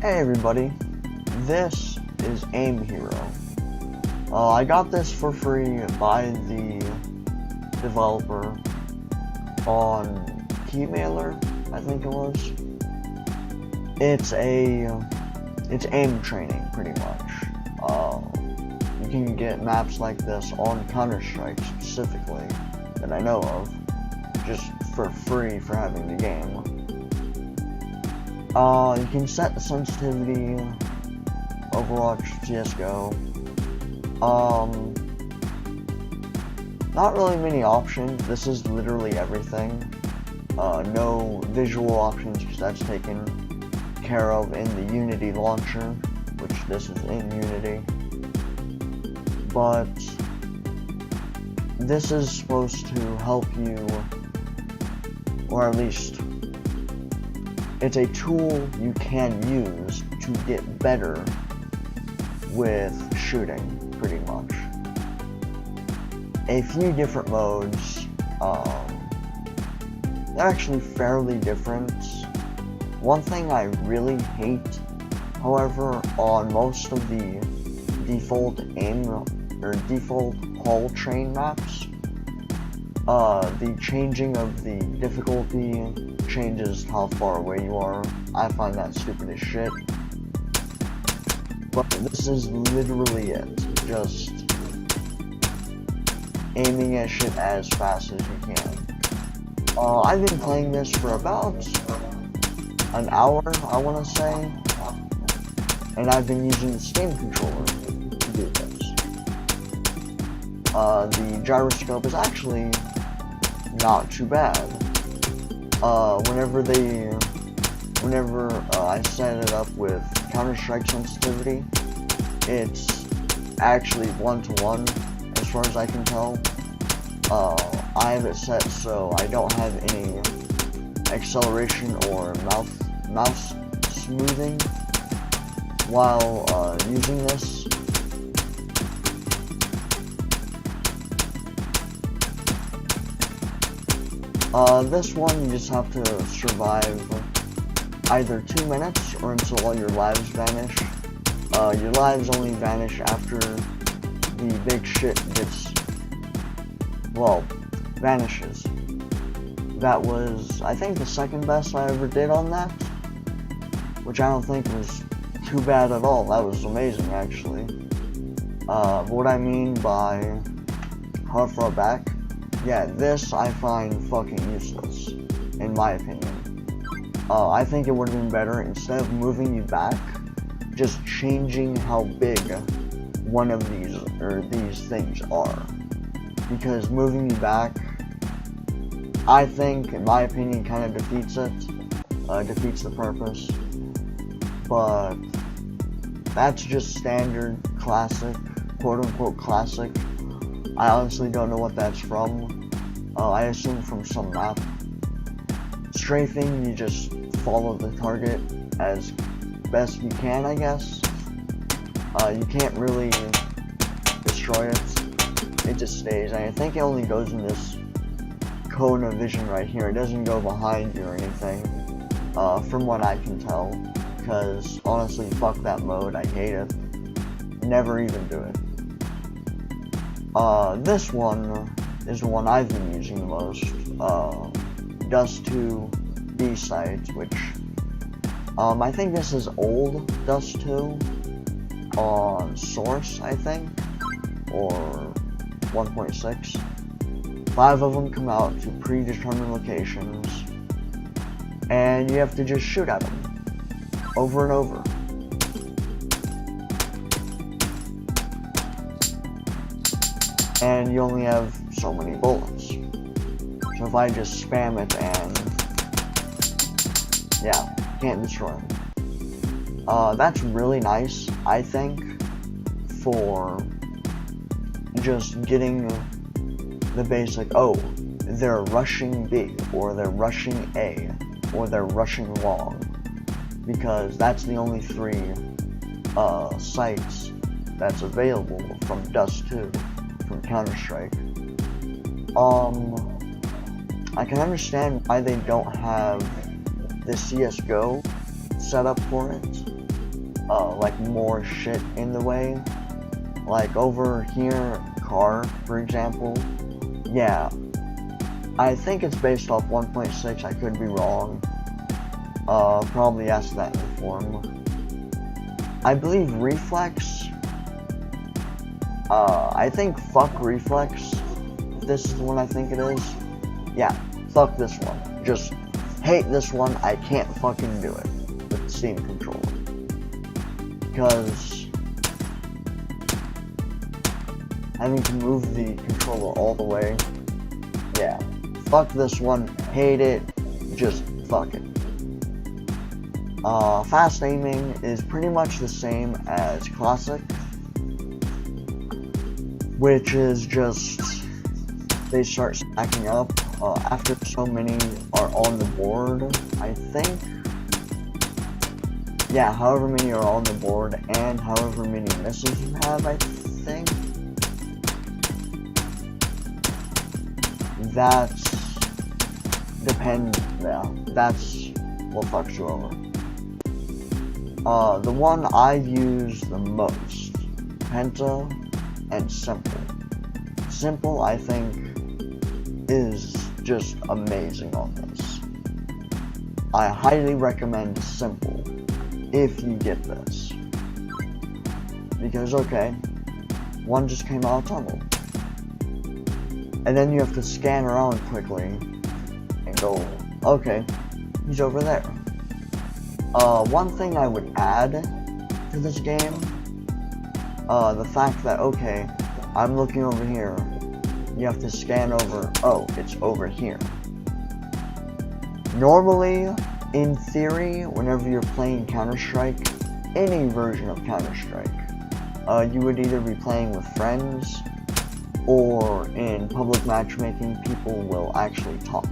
Hey everybody, this is Aim Hero. I got this for free by the developer on Keymailer, I think it was. It's aim training pretty much. You can get maps like this on Counter-Strike specifically that I know of, just for free for having the game. You can set the sensitivity, Overwatch, CSGO. Not really many options. This is literally everything. No visual options because that's taken care of in the Unity launcher, which this is in Unity. But this is supposed to help you, or at least it's a tool you can use to get better with shooting, pretty much. A few different modes, they're actually fairly different. One thing I really hate, however, on most of the default aim or default hull train maps, the changing of the difficulty changes how far away you are. I find that stupid as shit. But this is literally it. Just aiming at shit as fast as you can. I've been playing this for about an hour, I want to say. And I've been using the Steam controller to do this. The gyroscope is actually not too bad. Whenever I set it up with Counter-Strike sensitivity, it's actually 1-to-1 as far as I can tell. I have it set so I don't have any acceleration or mouse smoothing while using this. This one you just have to survive either 2 minutes or until all your lives vanish. Your lives only vanish after the big shit vanishes. That was, I think, the second best I ever did on that, which I don't think was too bad at all. That was amazing, actually. What I mean by how far back? Yeah, this I find fucking useless, in my opinion. I think it would have been better, instead of moving you back, just changing how big one of these things are. Because moving you back, I think, in my opinion, kind of defeats the purpose. But that's just standard, classic, quote-unquote classic. I honestly don't know what that's from. I assume from some map. Strafing, you just follow the target as best you can, I guess. You can't really destroy it. It just stays. And I think it only goes in this cone of vision right here. It doesn't go behind you or anything, from what I can tell. Because, honestly, fuck that mode. I hate it. Never even do it. This one is the one I've been using the most, Dust 2 B-Sides, which, I think this is old Dust 2 on Source, I think, or 1.6. 5 of them come out to predetermined locations, and you have to just shoot at them, over and over. And you only have so many bullets. So if I just spam it and, yeah, can't destroy them. That's really nice, I think, for just getting the basic, oh, they're rushing B, or they're rushing A, or they're rushing long. Because that's the only 3 sites that's available from Dust 2. From Counter-Strike. I can understand why they don't have the CSGO set up for it, like more shit in the way. Like over here, car, for example. Yeah, I think it's based off 1.6, I could be wrong. Probably asked that in the forum. I believe Reflex. I think fuck Reflex. This is the one I think it is. Yeah, fuck this one. Just hate this one. I can't fucking do it with the Steam controller. Because having to move the controller all the way. Yeah. Fuck this one. Hate it. Just fuck it. Fast aiming is pretty much the same as classic, which is just they start stacking up after so many are on the board. I think, yeah, however many are on the board and however many misses you have, I think that's that's what fucks you over. The one I use the most, Penta and Simple. Simple, I think, is just amazing on this. I highly recommend Simple if you get this. Because, okay, one just came out of tunnel. And then you have to scan around quickly and go, okay, he's over there. One thing I would add to this game, the fact that, okay, I'm looking over here, you have to scan over, oh, it's over here. Normally, in theory, whenever you're playing Counter-Strike, any version of Counter-Strike, you would either be playing with friends, or in public matchmaking, people will actually talk.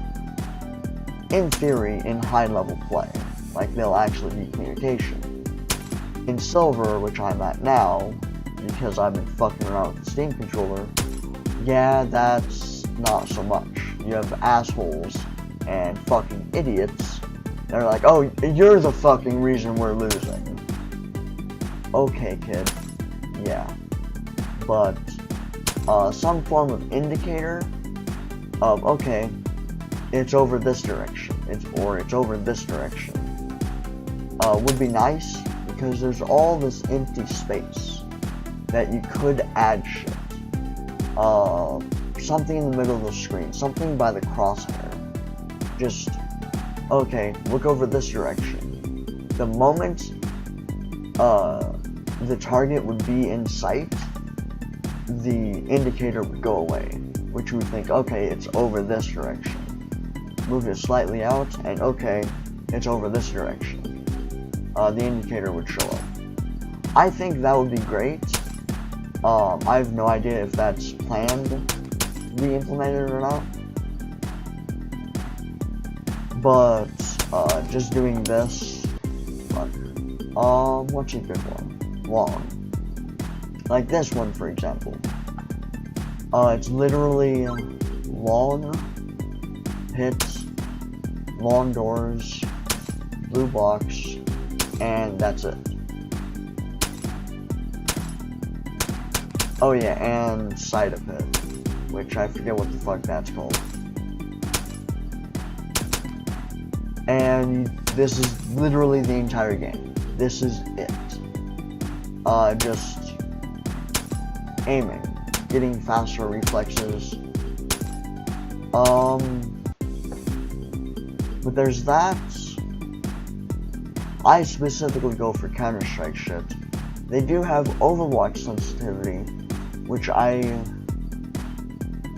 In theory, in high-level play. Like, they'll actually be communication. In Silver, which I'm at now, because I've been fucking around with the Steam controller, yeah, that's not so much. You have assholes and fucking idiots. They're like, oh, you're the fucking reason we're losing. Okay, kid. Yeah. But, some form of indicator of, okay, it's over this direction, or it's over this direction. Would be nice, because there's all this empty space that you could add shit. Something in the middle of the screen, something by the crosshair. Just, okay, look over this direction. The moment the target would be in sight, the indicator would go away, which you would think, okay, it's over this direction. Move it slightly out, and okay, it's over this direction. The indicator would show up. I think that would be great. I have no idea if that's planned to be implemented or not. But, just doing this, fuck. What's a good one? Long. Like this one, for example. It's literally long hits, long doors, blue box, and that's it. Oh yeah, and side of it, which I forget what the fuck that's called. And this is literally the entire game. This is it. Just aiming, getting faster reflexes. But there's that. I specifically go for Counter-Strike shit. They do have Overwatch sensitivity, which I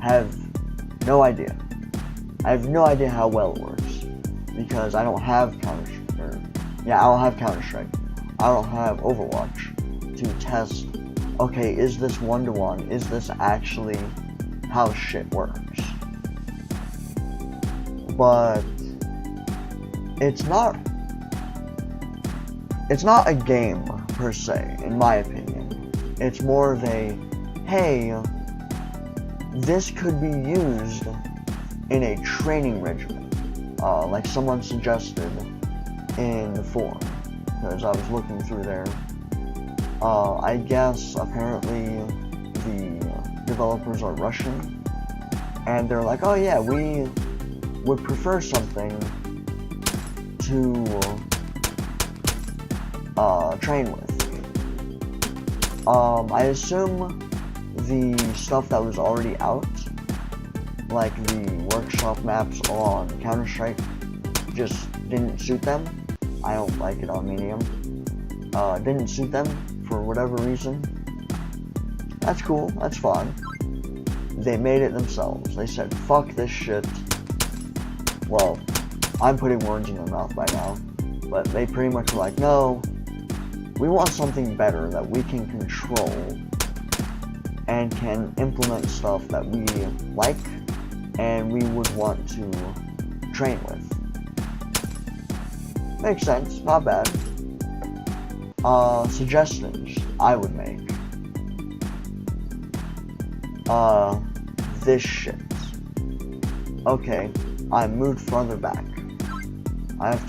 have no idea. I have no idea how well it works, because I don't have Counter-Strike. Yeah, I don't have Counter-Strike. I don't have Overwatch to test, okay, is this one-to-one? Is this actually how shit works? But it's not a game per se, in my opinion. It's more of a, hey, this could be used in a training regimen, like someone suggested in the forum, because I was looking through there I guess apparently the developers are Russian, and they're like, oh yeah, we would prefer something to train with. I assume the stuff that was already out, like the workshop maps on Counter-Strike, just didn't suit them. I don't like it on medium. Didn't suit them for whatever reason. That's cool, that's fine. They made it themselves. They said, fuck this shit. Well, I'm putting words in their mouth by now, but they pretty much were like, no, we want something better that we can control and can implement stuff that we like and we would want to train with. Makes sense, not bad. Suggestions I would make. This shit. Okay, I moved further back. I have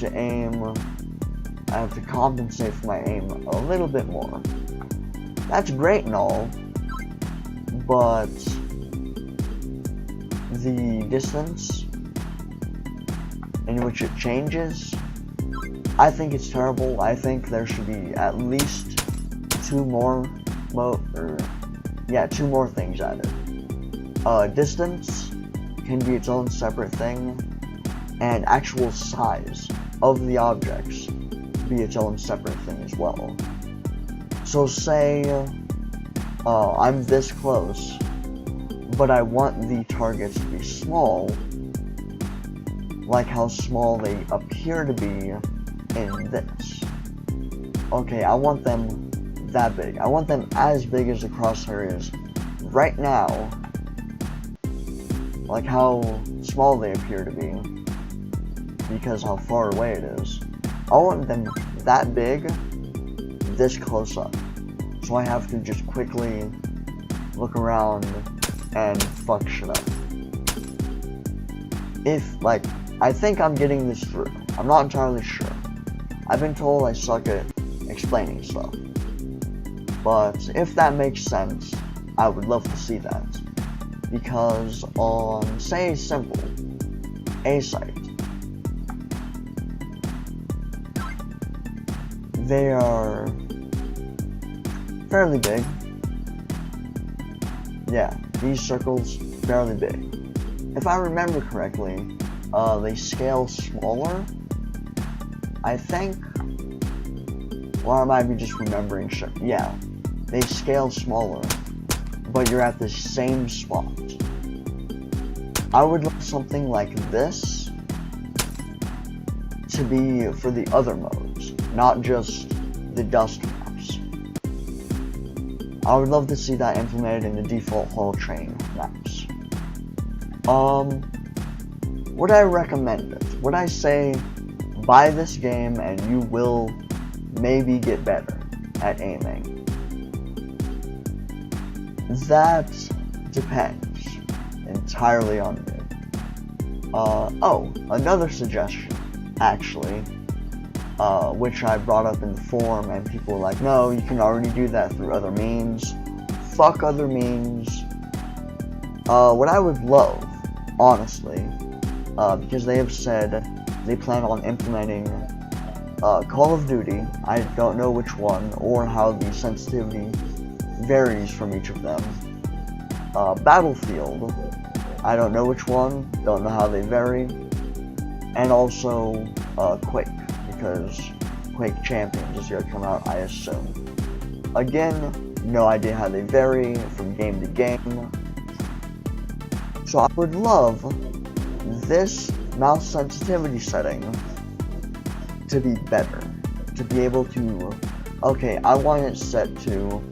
to compensate for my aim a little bit more. That's great and all, but the distance in which it changes, I think it's terrible. I think there should be at least two more things added. Distance can be its own separate thing, and actual size of the objects be its own separate thing as well. So say I'm this close, but I want the targets to be small, like how small they appear to be in this. Okay, I want them that big. I want them as big as the crosshair is right now, like how small they appear to be, because how far away it is. I want them that big, this close up. So I have to just quickly look around and fuck shit up. I think I'm getting this through. I'm not entirely sure. I've been told I suck at explaining stuff. But if that makes sense, I would love to see that. Because on, say, simple, A site, they are fairly big. Yeah, these circles, fairly big. If I remember correctly, they scale smaller, I think. Or I might be just remembering shit. Yeah, they scale smaller, but you're at the same spot. I would like something like this to be for the other modes, not just the dust maps. I would love to see that implemented in the default Hull Train maps. Would I recommend it? Would I say, buy this game and you will maybe get better at aiming? That depends entirely on you. Oh, another suggestion, actually, which I brought up in the forum, and people were like, no, you can already do that through other means. Fuck other means. What I would love, honestly, because they have said they plan on implementing Call of Duty, I don't know which one, or how the sensitivity varies from each of them. Battlefield, I don't know which one, don't know how they vary. And also, Quake, because Quake Champions is going to come out, I assume. Again, no idea how they vary from game to game. So I would love this mouse sensitivity setting to be better. To be able to, okay, I want it set to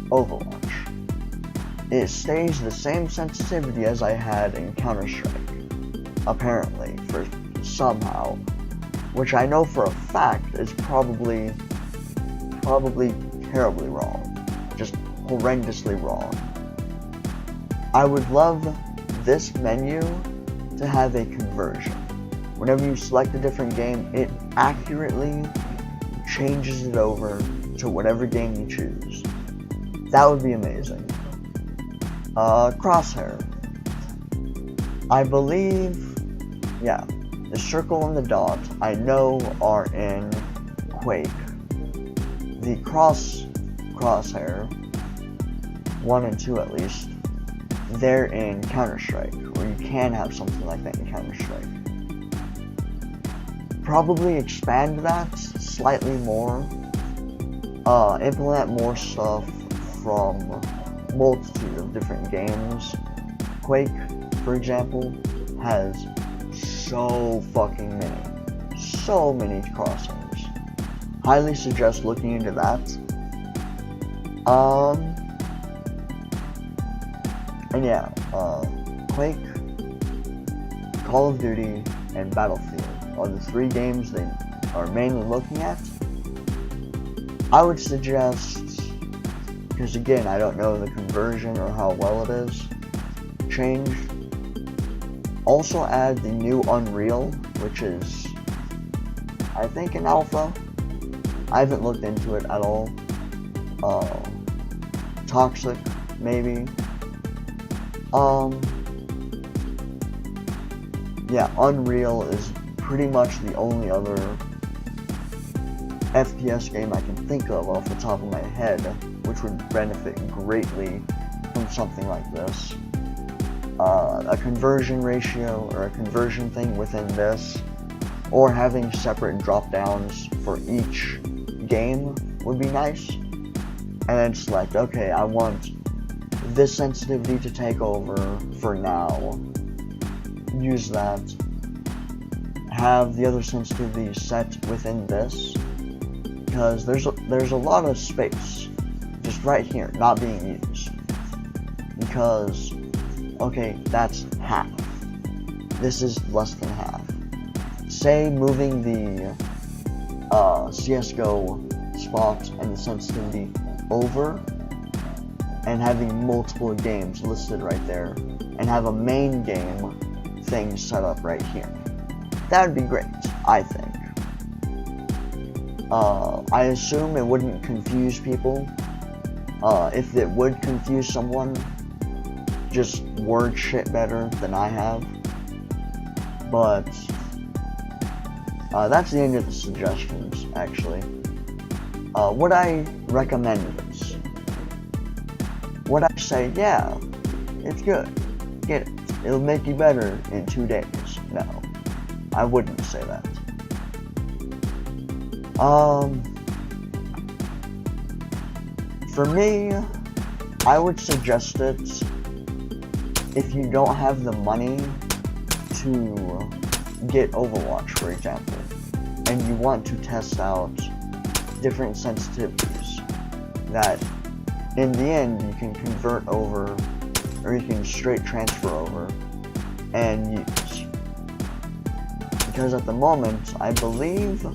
Overwatch. It stays the same sensitivity as I had in Counter-Strike, apparently, for somehow, which I know for a fact is probably terribly wrong, just horrendously wrong. I would love this menu to have a conversion. Whenever you select a different game, it accurately changes it over to whatever game you choose. That would be amazing. Crosshair. I believe, yeah, the circle and the dot I know are in Quake. The crosshair, 1 and 2 at least, they're in Counter-Strike, or you can have something like that in Counter-Strike. Probably expand that slightly more, implement more stuff from a multitude of different games. Quake, for example, has so many crosshairs. Highly suggest looking into that. And yeah, Quake, Call of Duty, and Battlefield are the 3 games they are mainly looking at. I would suggest, because again, I don't know the conversion or how well it is changed, also add the new Unreal, which is, I think, an alpha. I haven't looked into it at all. Toxic, maybe. Yeah, Unreal is pretty much the only other FPS game I can think of off the top of my head, which would benefit greatly from something like this. A conversion ratio or a conversion thing within this, or having separate drop downs for each game would be nice. And then select, okay, I want this sensitivity to take over for now. Use that. Have the other sensitivity set within this, because there's a lot of space just right here not being used. Because, okay, that's half. This is less than half. Say moving the CSGO spot and the sensitivity over, and having multiple games listed right there, and have a main game thing set up right here. That would be great, I think. I assume it wouldn't confuse people. If it would confuse someone, just word shit better than I have. But that's the end of the suggestions, actually. Would I recommend this? Would I say, yeah, it's good, get it, it'll make you better in 2 days? No, I wouldn't say that. For me, I would suggest it if you don't have the money to get Overwatch, for example, and you want to test out different sensitivities that in the end you can convert over, or you can straight transfer over and use. Because at the moment, I believe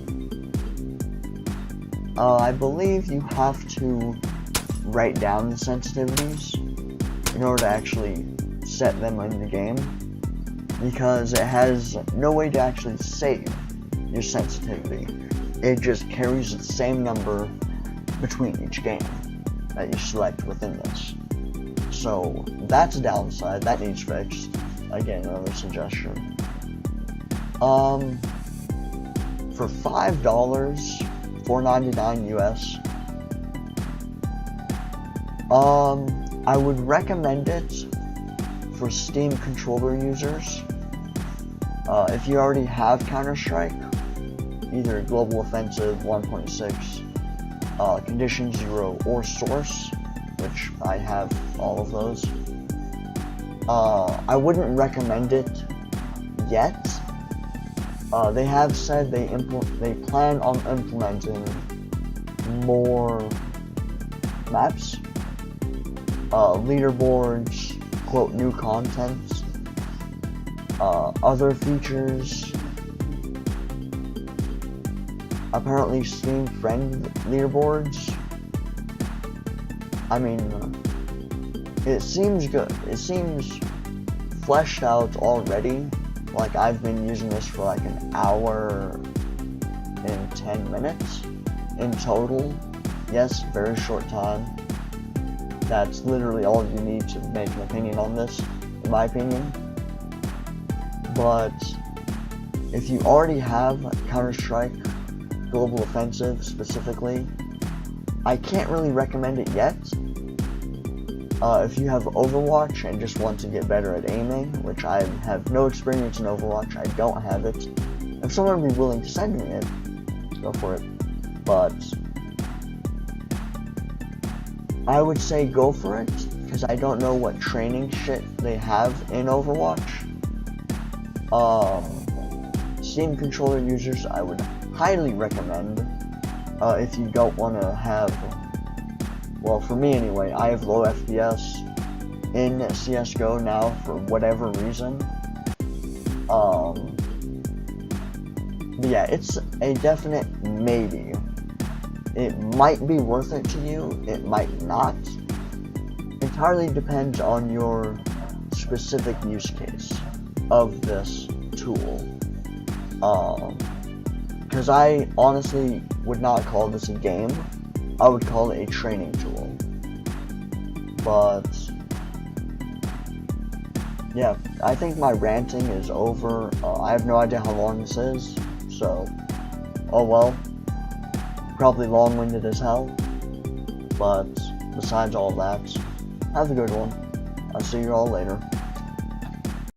you have to write down the sensitivities in order to actually set them in the game, because it has no way to actually save your sensitivity. It just carries the same number between each game that you select within this. So that's a downside, that needs fixed. Again, another suggestion. For $5, $4.99 US, I would recommend it for Steam controller users. If you already have Counter-Strike, either Global Offensive 1.6, Condition Zero, or Source, which I have all of those, I wouldn't recommend it yet. They have said they plan on implementing more maps, leaderboards, quote, new content, other features, apparently Steam friend leaderboards. I mean, it seems good. It seems fleshed out already. Like, I've been using this for like an hour and 10 minutes in total, Yes, very short time. That's literally all you need to make an opinion on this, in my opinion. But if you already have Counter-Strike Global Offensive specifically, I can't really recommend it yet. If you have Overwatch and just want to get better at aiming, which I have no experience in Overwatch, I don't have it. If someone would be willing to send me it, go for it. But I would say go for it, because I don't know what training shit they have in Overwatch. Steam controller users, I would highly recommend, if you don't want to have, well, for me anyway, I have low FPS in CSGO now for whatever reason. But yeah, it's a definite maybe. It might be worth it to you, it might not. Entirely depends on your specific use case of this tool. Because I honestly would not call this a game, I would call it a training tool. But yeah, I think my ranting is over. I have no idea how long this is, so oh well. Probably long-winded as hell, but besides all that, have a good one. I'll see you all later.